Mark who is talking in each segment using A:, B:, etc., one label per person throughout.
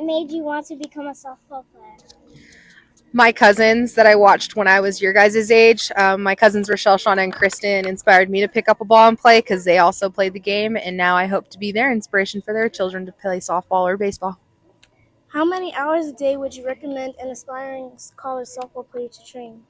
A: made you want to become a softball player?
B: My cousins that I watched when I was your guys' age, my cousins Rochelle, Shauna, and Kristen inspired me to pick up a ball and play because they also played the game, and now I hope to be their inspiration for their children to play softball or baseball.
A: How many hours a day would you recommend an aspiring college softball player to train?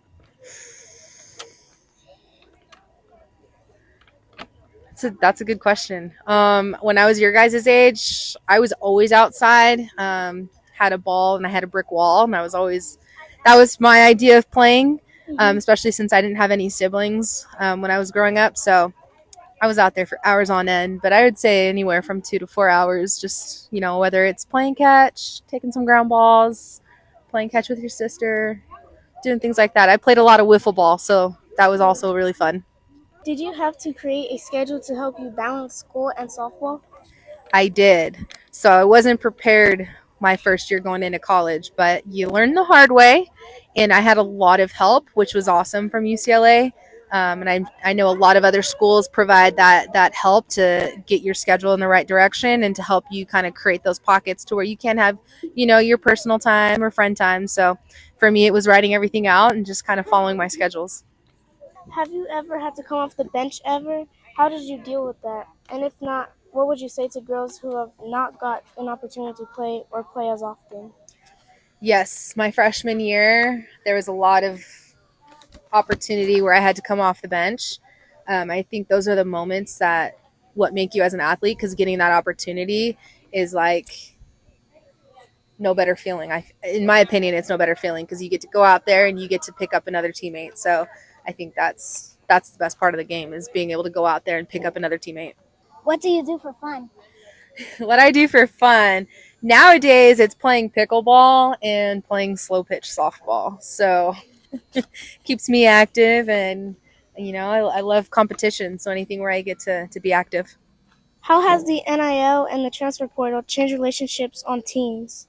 B: That's a good question. When I was your guys' age, I was always outside, had a ball, and I had a brick wall, and that was my idea of playing, especially since I didn't have any siblings when I was growing up. So I was out there for hours on end, but I would say anywhere from 2 to 4 hours, just, whether it's playing catch, taking some ground balls, playing catch with your sister, doing things like that. I played a lot of wiffle ball, so that was also really fun.
A: Did you have to create a schedule to help you balance school and softball?
B: I did. So I wasn't prepared my first year going into college, but you learn the hard way. And I had a lot of help, which was awesome from UCLA. And I know a lot of other schools provide that help to get your schedule in the right direction and to help you kind of create those pockets to where you can have, your personal time or friend time. So for me, it was writing everything out and just kind of following my schedules.
A: Have you ever had to come off the bench ever? How did you deal with that? And if not, what would you say to girls who have not got an opportunity to play or play as often?
B: Yes, my freshman year, there was a lot of opportunity where I had to come off the bench. I think those are the moments that what make you as an athlete, because getting that opportunity is like no better feeling. In my opinion, it's no better feeling because you get to go out there and you get to pick up another teammate. So I think that's the best part of the game is being able to go out there and pick up another teammate.
A: What do you do for fun?
B: What I do for fun nowadays, it's playing pickleball and playing slow pitch softball. So keeps me active, and I love competition, so anything where I get to be active.
A: How has the NIL and the transfer portal changed relationships on teams?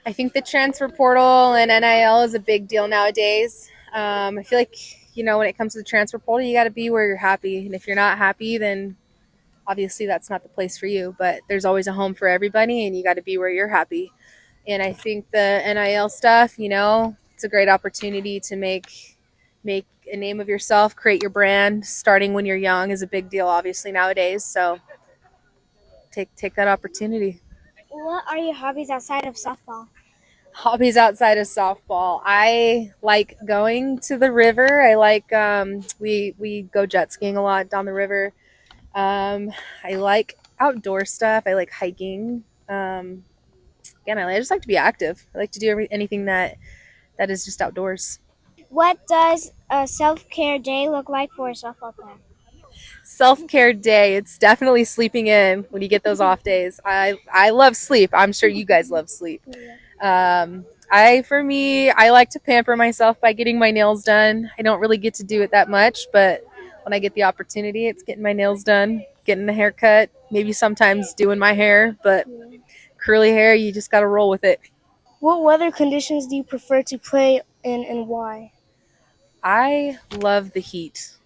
B: I think the transfer portal and NIL is a big deal nowadays. I feel like when it comes to the transfer portal, you got to be where you're happy, and if you're not happy, then obviously that's not the place for you. But there's always a home for everybody, and you got to be where you're happy. And I think the NIL stuff, it's a great opportunity to make a name of yourself, create your brand. Starting when you're young is a big deal, obviously nowadays. So take that opportunity.
A: What are your hobbies outside of softball?
B: Hobbies outside of softball, I like going to the river. I like we go jet skiing a lot down the river. I like outdoor stuff. I like hiking. Again, I just like to be active. I like to do anything that is just outdoors.
A: What does a self-care day look like for a softball player?
B: Self-care day, it's definitely sleeping in when you get those off days. I love sleep. I'm sure you guys love sleep. For me, I like to pamper myself by getting my nails done. I don't really get to do it that much, but when I get the opportunity, it's getting my nails done, getting a haircut, maybe sometimes doing my hair, but curly hair, you just got to roll with it.
A: What weather conditions do you prefer to play in and why?
B: I love the heat.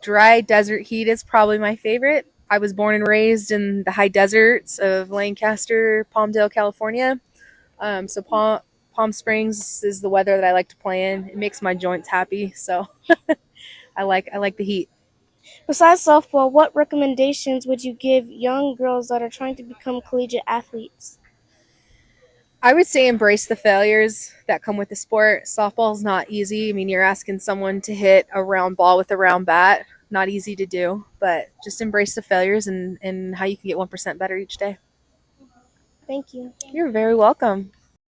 B: Dry desert heat is probably my favorite. I was born and raised in the high deserts of Lancaster, Palmdale, California. So Palm Springs is the weather that I like to play in. It makes my joints happy, so I like the heat.
A: Besides softball, what recommendations would you give young girls that are trying to become collegiate athletes?
B: I would say embrace the failures that come with the sport. Softball's not easy. I mean, you're asking someone to hit a round ball with a round bat. Not easy to do, but just embrace the failures and how you can get 1% better each day.
A: Thank you.
B: You're very welcome.